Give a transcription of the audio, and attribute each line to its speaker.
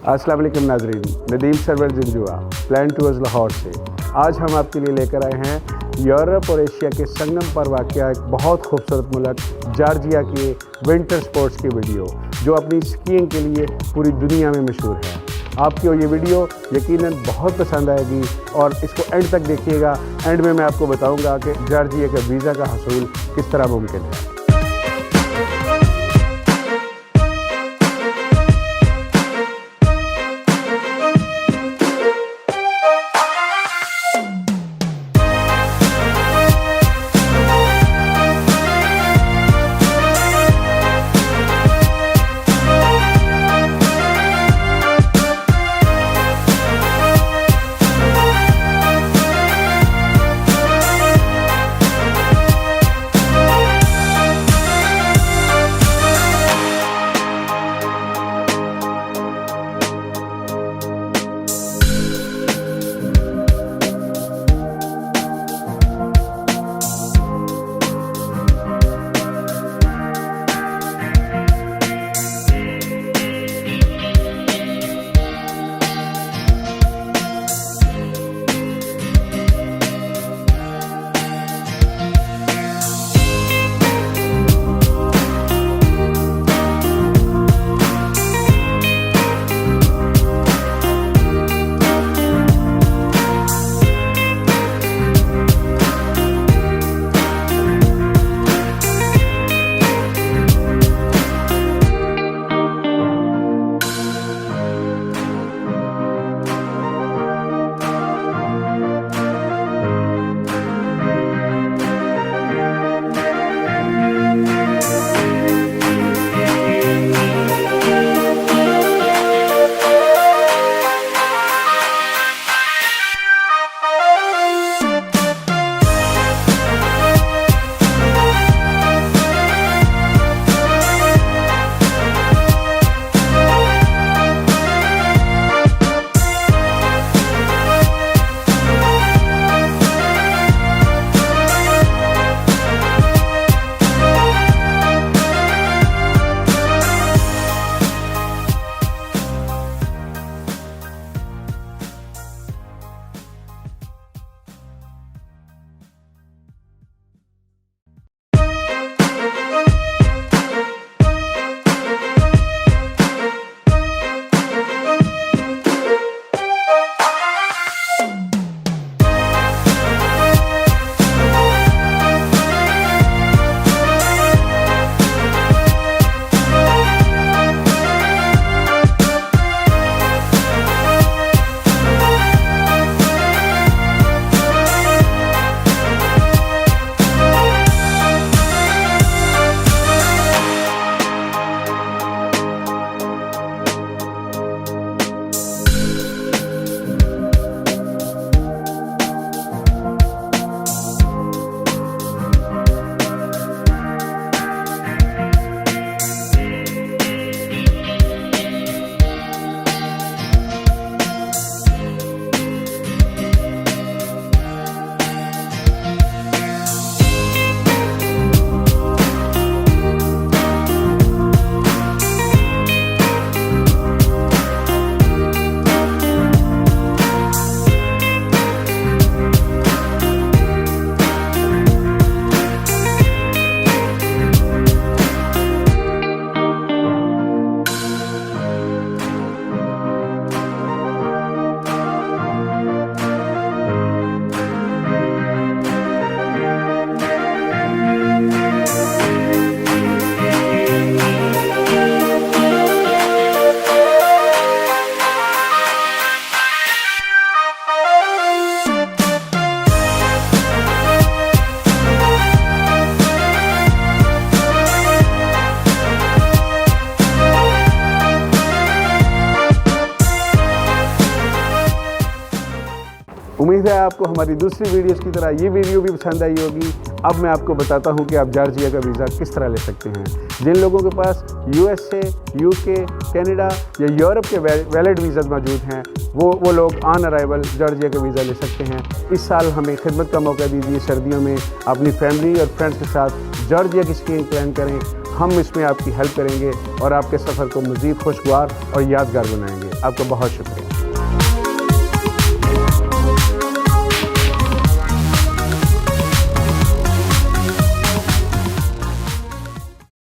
Speaker 1: अस्सलाम वालेकुम नाज़रीन, नदीम सरवर जिंजुआ प्लान टूर्स लाहौर से। आज हम आपके लिए लेकर आए हैं यूरोप और एशिया के संगम पर वाक़या एक बहुत खूबसूरत मुल्क जॉर्जिया के विंटर स्पोर्ट्स की वीडियो, जो अपनी स्कीइंग के लिए पूरी दुनिया में मशहूर है। आपको ये वीडियो यकीनन बहुत पसंद आएगी और इसको एंड तक देखिएगा। एंड में मैं आपको बताऊंगा कि जॉर्जिया के वीज़ा का हसूल किस तरह मुमकिन है। उम्मीद है आपको हमारी दूसरी वीडियोस की तरह ये वीडियो भी पसंद आई होगी। अब मैं आपको बताता हूँ कि आप जॉर्जिया का वीज़ा किस तरह ले सकते हैं। जिन लोगों के पास USA, UK, कनाडा या यूरोप के वैलिड वीज़ा मौजूद हैं वो लोग ऑन अराइवल जॉर्जिया का वीज़ा ले सकते हैं। इस साल हमें खिदमत का मौका दीजिए। सर्दियों में अपनी फैमिली और फ्रेंड्स के साथ जॉर्जिया की स्कीइंग प्लान करें। हम इसमें आपकी हेल्प करेंगे और आपके सफ़र को मज़ीद खुशगवार और यादगार बनाएंगे। आपका बहुत शुक्रिया।